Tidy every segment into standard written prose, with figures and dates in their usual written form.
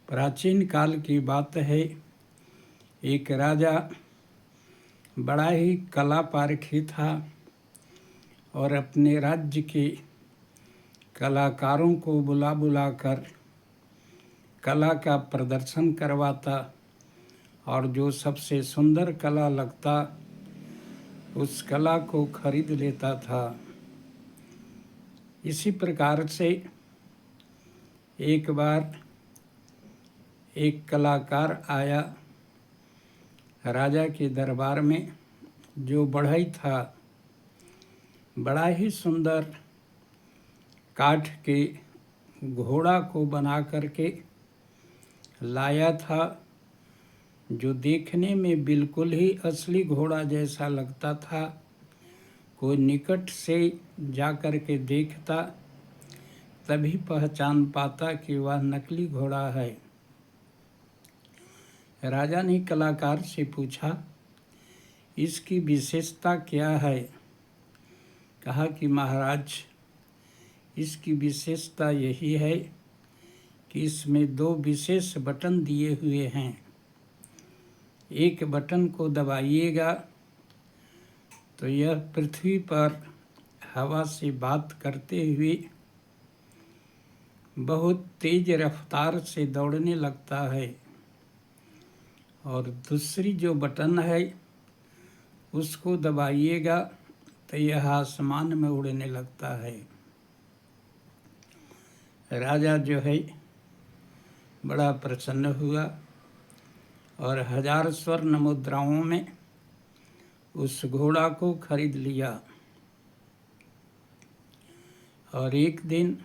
प्राचीन काल की बात है। एक राजा बड़ा ही कला पारखी था और अपने राज्य के कलाकारों को बुला बुला कर कला का प्रदर्शन करवाता और जो सबसे सुंदर कला लगता उस कला को खरीद लेता था। इसी प्रकार से एक बार एक कलाकार आया राजा के दरबार में, जो बढ़ई था। बड़ा ही सुंदर काठ के घोड़ा को बना करके लाया था, जो देखने में बिल्कुल ही असली घोड़ा जैसा लगता था। कोई निकट से जा कर के देखता तभी पहचान पाता कि वह नकली घोड़ा है। राजा ने कलाकार से पूछा, इसकी विशेषता क्या है? कहा कि महाराज, इसकी विशेषता यही है कि इसमें 2 विशेष बटन दिए हुए हैं। एक बटन को दबाइएगा तो यह पृथ्वी पर हवा से बात करते हुए बहुत तेज रफ्तार से दौड़ने लगता है, और दूसरी जो बटन है उसको दबाइएगा तो यह आसमान में उड़ने लगता है। राजा जो है बड़ा प्रसन्न हुआ और 1000 स्वर्ण मुद्राओं में उस घोड़ा को खरीद लिया। और एक दिन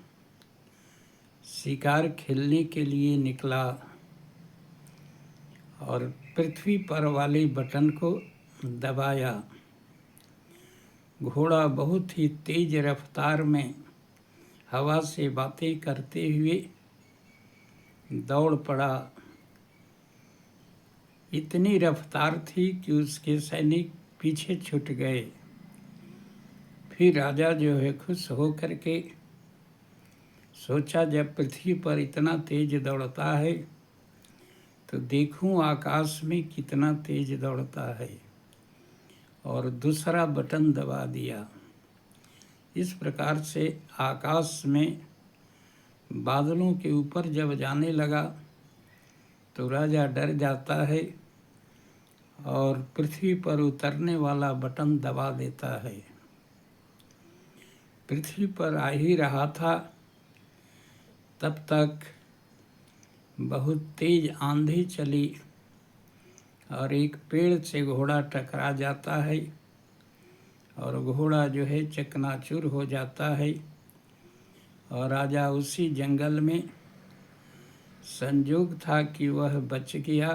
शिकार खेलने के लिए निकला और पृथ्वी पर वाले बटन को दबाया। घोड़ा बहुत ही तेज रफ्तार में हवा से बातें करते हुए दौड़ पड़ा। इतनी रफ्तार थी कि उसके सैनिक पीछे छूट गए। फिर राजा जो है खुश हो करके सोचा, जब पृथ्वी पर इतना तेज दौड़ता है तो देखूं आकाश में कितना तेज दौड़ता है, और दूसरा बटन दबा दिया। इस प्रकार से आकाश में बादलों के ऊपर जब जाने लगा तो राजा डर जाता है और पृथ्वी पर उतरने वाला बटन दबा देता है। पृथ्वी पर आ ही रहा था, तब तक बहुत तेज आंधी चली और एक पेड़ से घोड़ा टकरा जाता है और घोड़ा जो है चकनाचूर हो जाता है। और राजा उसी जंगल में संजोग था कि वह बच गया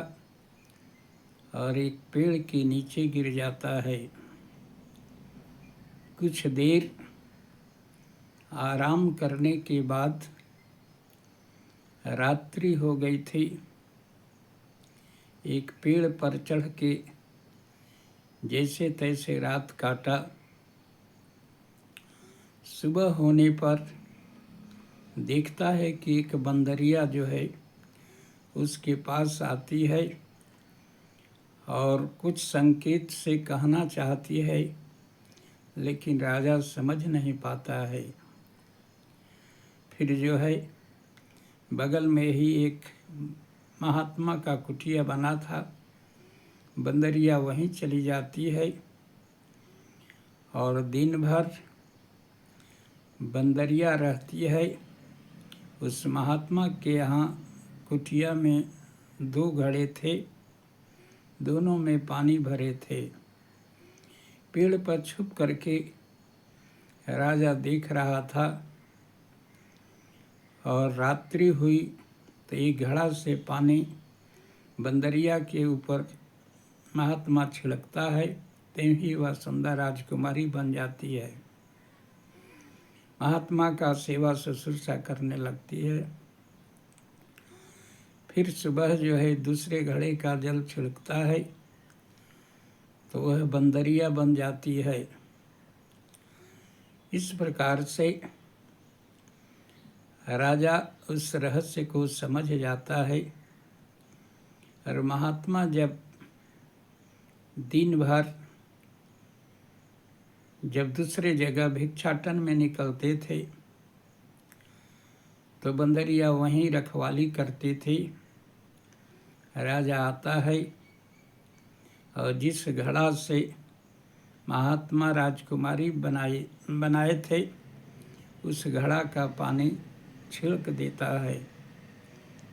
और एक पेड़ के नीचे गिर जाता है। कुछ देर आराम करने के बाद रात्रि हो गई थी। एक पेड़ पर चढ़ के जैसे तैसे रात काटा। सुबह होने पर देखता है कि एक बंदरिया जो है उसके पास आती है और कुछ संकेत से कहना चाहती है, लेकिन राजा समझ नहीं पाता है। फिर जो है बगल में ही एक महात्मा का कुटिया बना था, बंदरिया वहीं चली जाती है और दिन भर बंदरिया रहती है। उस महात्मा के यहाँ कुटिया में 2 घड़े थे, दोनों में पानी भरे थे। पेड़ पर छुप करके राजा देख रहा था और रात्रि हुई तो एक घड़ा से पानी बंदरिया के ऊपर महात्मा छिड़कता है, तभी वह सुंदर राजकुमारी बन जाती है। महात्मा का सेवा शुश्रूषा करने लगती है। फिर सुबह जो है दूसरे घड़े का जल छिड़कता है तो वह बंदरिया बन जाती है। इस प्रकार से राजा उस रहस्य को समझ जाता है और महात्मा जब दिन भर जब दूसरे जगह भिक्षाटन में निकलते थे तो बंदरिया वहीं रखवाली करते थे। राजा आता है और जिस घड़ा से महात्मा राजकुमारी बनाए थे उस घड़ा का पानी छिड़क देता है।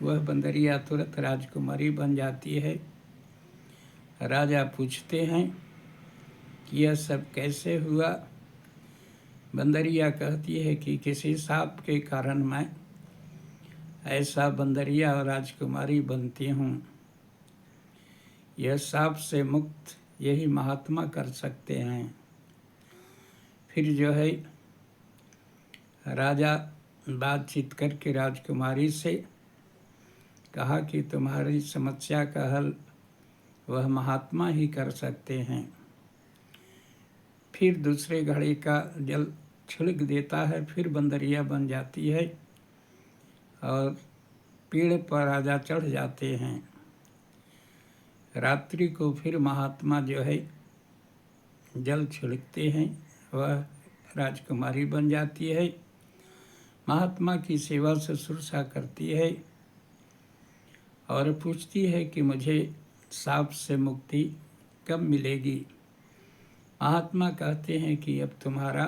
वह बंदरिया तुरंत राजकुमारी बन जाती है। राजा पूछते हैं कि यह सब कैसे हुआ। बंदरिया कहती है कि किसी सांप के कारण मैं ऐसा बंदरिया और राजकुमारी बनती हूँ। यह सांप से मुक्त यही महात्मा कर सकते हैं। फिर जो है राजा बातचीत करके राजकुमारी से कहा कि तुम्हारी समस्या का हल वह महात्मा ही कर सकते हैं। फिर दूसरे घड़े का जल छिड़क देता है, फिर बंदरिया बन जाती है और पेड़ पर राजा चढ़ जाते हैं। रात्रि को फिर महात्मा जो है जल छिड़कते हैं, वह राजकुमारी बन जाती है। महात्मा की सेवा शुश्रूषा करती है और पूछती है कि मुझे सांप से मुक्ति कब मिलेगी। महात्मा कहते हैं कि अब तुम्हारा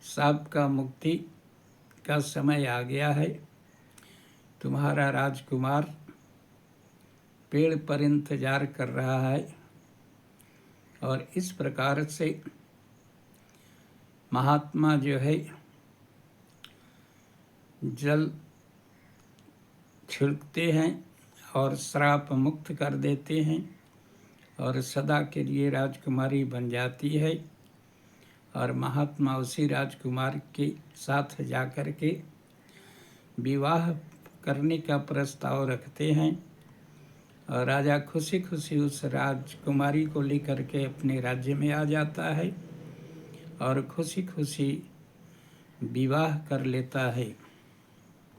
सांप का मुक्ति का समय आ गया है। तुम्हारा राजकुमार पेड़ पर इंतजार कर रहा है। और इस प्रकार से महात्मा जो है जल छिड़कते हैं और श्राप मुक्त कर देते हैं और सदा के लिए राजकुमारी बन जाती है। और महात्मा उसी राजकुमार के साथ जाकर के विवाह करने का प्रस्ताव रखते हैं और राजा खुशी खुशी उस राजकुमारी को लेकर के अपने राज्य में आ जाता है और खुशी खुशी विवाह कर लेता है।